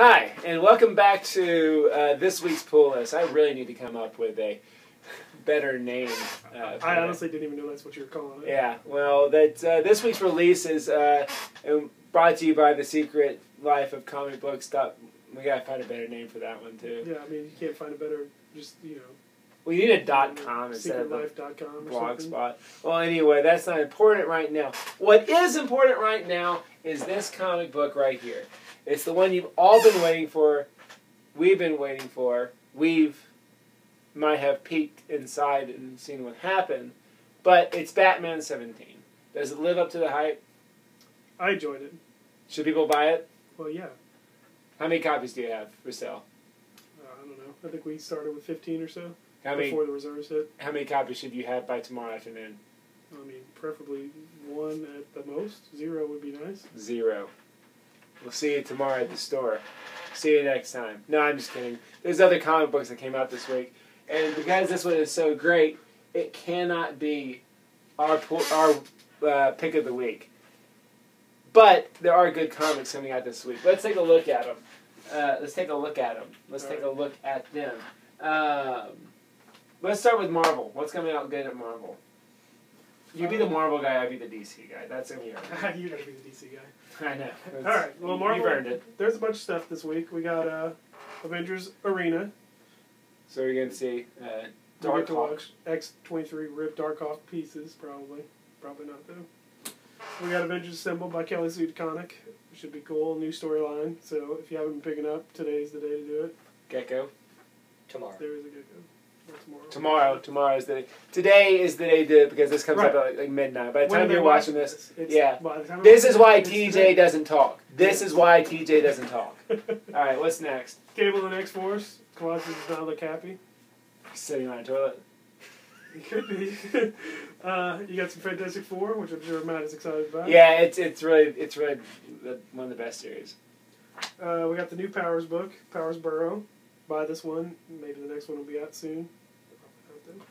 Hi, and welcome back to this week's pull list. I really need to come up with a better name. I honestly didn't even know that's what you were calling it. Yeah, well, this week's release is brought to you by The Secret Life of Comic Books. We gotta find a better name for that one too. Yeah, I mean you can't find a better, We need a .com instead of a blogspot. Well, anyway, that's not important right now. What is important right now is this comic book right here. It's the one you've all been waiting for. We've been waiting for. Might have peeked inside and seen what happened. But it's Batman 17. Does it live up to the hype? I enjoyed it. Should people buy it? Well, yeah. How many copies do you have for sale? I don't know. I think we started with 15 or so before the reserves hit. How many copies should you have by tomorrow afternoon? I mean, preferably 1 at the most. 0 would be nice. 0. We'll see you tomorrow at the store. See you next time. No, I'm just kidding. There's other comic books that came out this week. And because this one is so great, it cannot be our pick of the week. But there are good comics coming out this week. Let's take a look at them. Let's take a look at them. Let's start with Marvel. What's coming out good at Marvel? You be the Marvel guy, I be the DC guy. That's in here. You gotta be the DC guy. I know. Alright, well Marvel, you've earned it. There's a bunch of stuff this week. We got Avengers Arena. So you're going to see We'll get to watch X-23 rip Darkhawk pieces, probably. Probably not, though. We got Avengers Assemble by Kelly Sue DeConnick. Should be cool. New storyline. So if you haven't been picking up, today's the day to do it. Gecko. Tomorrow. There is a Gecko. Tomorrow is the day. Today is the day to do it because this comes up at like midnight. By the time you're watching this, this is why TJ doesn't talk. This is why TJ doesn't talk. Alright, what's next? Cable and X-Force. Colossus does not look happy. Sitting on a toilet. It could be. You got some Fantastic Four, which I'm sure Matt is excited about. Yeah, it's really one of the best series. We got the new Powers book, Powers Burrow. Buy this one. Maybe the next one will be out soon.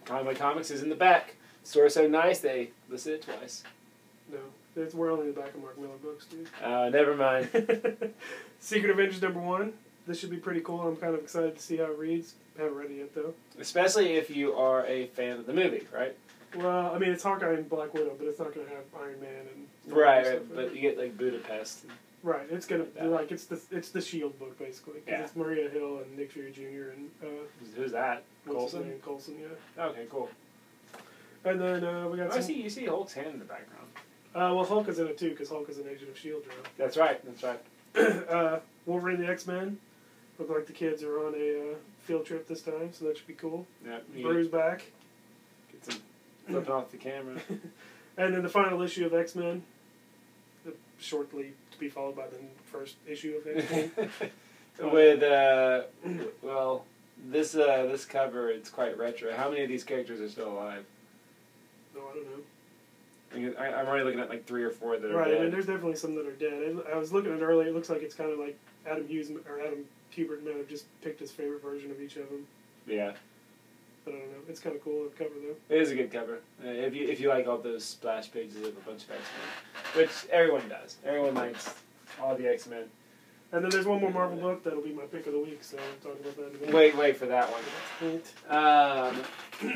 Conway Comics is in the back. Store's so nice they listed it twice. No, we're only in the back of Mark Miller books, dude. Never mind. Secret Avengers #1. This should be pretty cool. I'm kind of excited to see how it reads. Haven't read it yet, though. Especially if you are a fan of the movie, right? Well, I mean, it's Hawkeye and Black Widow, but it's not going to have Iron Man and... Right, but you get, like, Budapest. Right, it's going to... Like, it's the S.H.I.E.L.D. book, basically. Yeah. It's Maria Hill and Nick Fury Jr. and... Who's that? Coulson? Coulson, yeah. Okay, cool. And then we got you see Hulk's hand in the background. Well, Hulk is in it, too, because Hulk is an agent of S.H.I.E.L.D. now. That's right. Wolverine the X-Men. Look like the kids are on a field trip this time, so that should be cool. Yeah, Bruce back. Get some flipping off the camera. And then the final issue of X-Men, shortly to be followed by the first issue of X-Men. With this cover, it's quite retro. How many of these characters are still alive? No, I don't know. I'm already looking at like 3 or 4 that are dead. dead. I mean, there's definitely some that are dead. I was looking at it earlier. It looks like it's kind of like Adam Kubert may have just picked his favorite version of each of them. Yeah. But I don't know. It's kind of cool, the cover, though. It is a good cover. If you like all those splash pages of a bunch of X-Men. Which everyone does. Everyone likes all the X-Men. And then there's one more Marvel book that'll be my pick of the week, so I'll talk about that in a minute. Wait for that one.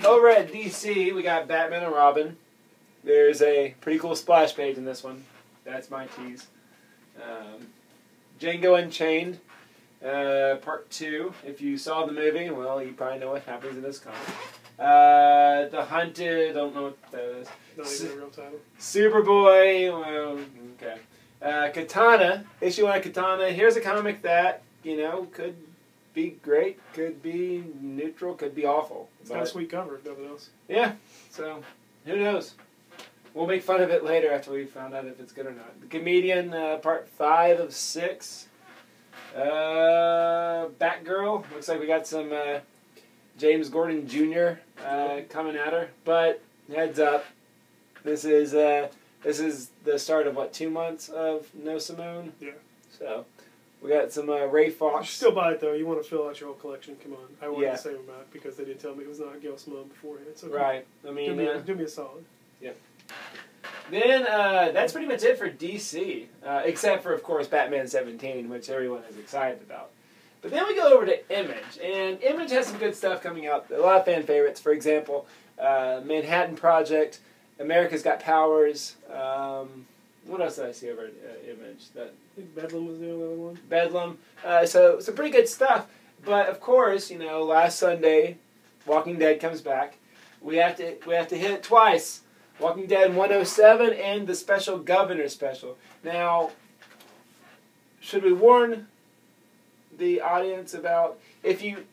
Over at DC, we got Batman and Robin. There's a pretty cool splash page in this one. That's my tease. Django Unchained, Part 2. If you saw the movie, well, you probably know what happens in this comic. The Hunted, don't know what that is. Not even a real title. Superboy, well, okay. Katana, issue 1 of Katana. Here's a comic that, could be great, could be neutral, could be awful. It's got a sweet cover, if nothing else. Yeah, so who knows? We'll make fun of it later after we found out if it's good or not. The Comedian, Part 5 of 6. Batgirl. Looks like we got some James Gordon Jr. Coming at her. But heads up, this is the start of 2 months of No Simone. Yeah. So we got some Ray Fox. You should still buy it though. You want to fill out your whole collection. Come on, I wanted the same amount because they didn't tell me it was not Gail Simone beforehand. So right. I mean, do me a solid. Yep. Then that's pretty much it for DC, except for, of course, Batman 17, which everyone is excited about. But then we go over to Image, and Image has some good stuff coming out. A lot of fan favorites. For example, Manhattan Project, America's Got Powers. What else did I see over at Image? I think Bedlam was the other one. Bedlam. So some pretty good stuff. But of course, last Sunday, Walking Dead comes back. We have to hit it twice. Walking Dead 107 and the special Governor special. Now, should we warn the audience about if you're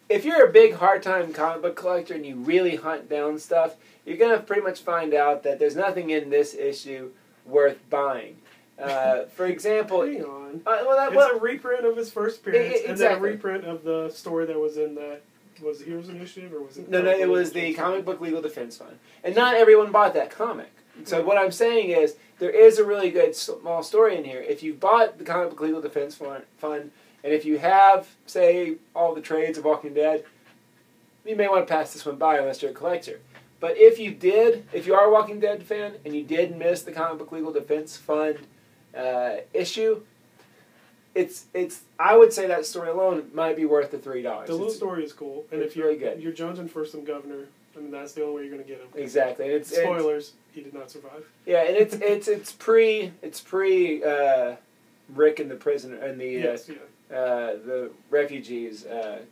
a big hard-time comic book collector and you really hunt down stuff, you're going to pretty much find out that there's nothing in this issue worth buying. For example... Hang on. It's a reprint of his first appearance, and then a reprint of the story that was in that... Was it Heroes Initiative, or was it... No, it was the Comic Book Legal Defense Fund. And not everyone bought that comic. So what I'm saying is, there is a really good small story in here. If you bought the Comic Book Legal Defense Fund, and if you have, say, all the trades of Walking Dead, you may want to pass this one by unless you're a collector. But if you are a Walking Dead fan, and you did miss the Comic Book Legal Defense Fund issue, I would say that story alone might be worth the $3. The little story is cool, and if really good. You're jonesing for some Governor, I mean that's the only way you're going to get him. Exactly. And spoilers: he did not survive. Yeah, and it's pre Rick and the prisoner and the refugees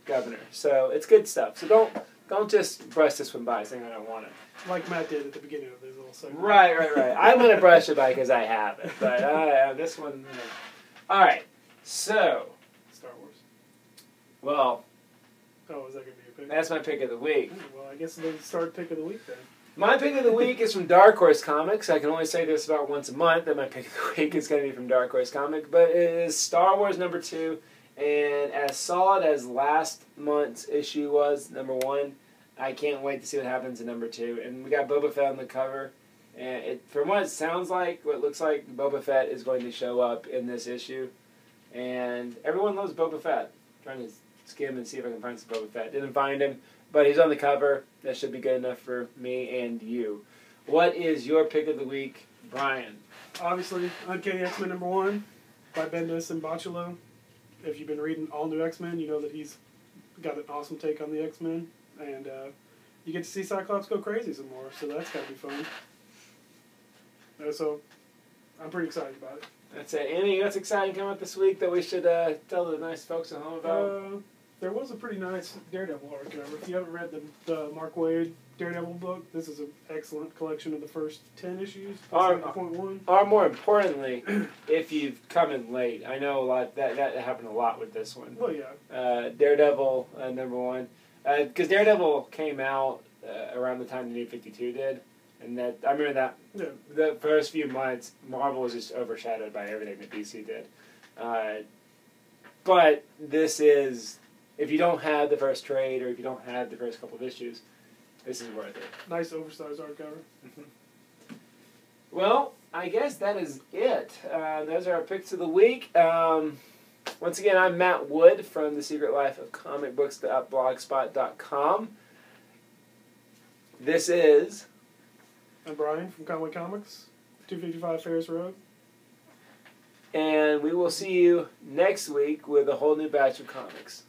Governor. So it's good stuff. So don't just brush this one by saying I don't want it. Like Matt did at the beginning of this little segment. Right. I'm going to brush it by because I have it, but this one. All right. So, Star Wars. Well, is that going to be your pick? That's my pick of the week. Well, I guess let's start pick of the week then. My pick of the week is from Dark Horse Comics. I can only say this about once a month that my pick of the week is going to be from Dark Horse Comics, but it is Star Wars #2, and as solid as last month's issue was, #1, I can't wait to see what happens in #2. And we got Boba Fett on the cover, and from what it looks like, Boba Fett is going to show up in this issue. And everyone loves Boba Fett. I'm trying to skim and see if I can find some Boba Fett. Didn't find him, but he's on the cover. That should be good enough for me and you. What is your pick of the week, Brian? Obviously, Uncanny X-Men #1 by Bendis and Bachalo. If you've been reading All New X-Men, you know that he's got an awesome take on the X-Men. And you get to see Cyclops go crazy some more, so that's got to be fun. So, I'm pretty excited about it. That's it. Anything else exciting coming up this week that we should tell the nice folks at home about? There was a pretty nice Daredevil hardcover. If you haven't read the Mark Waid Daredevil book, this is an excellent collection of the first 10 issues. Or more importantly, if you've come in late. I know a lot that happened a lot with this one. Well, yeah. Daredevil #1. Because Daredevil came out around the time the New 52 did. And I remember that the first few months, Marvel was just overshadowed by everything that DC did. But this is, if you don't have the first trade or if you don't have the first couple of issues, this is worth it. Nice oversized hardcover. Well, I guess that is it. Those are our picks of the week. Once again, I'm Matt Wood from The Secret Life of Comic Books.blogspot.com. This is... I'm Brian from Conway Comics, 255 Ferris Road. And we will see you next week with a whole new batch of comics.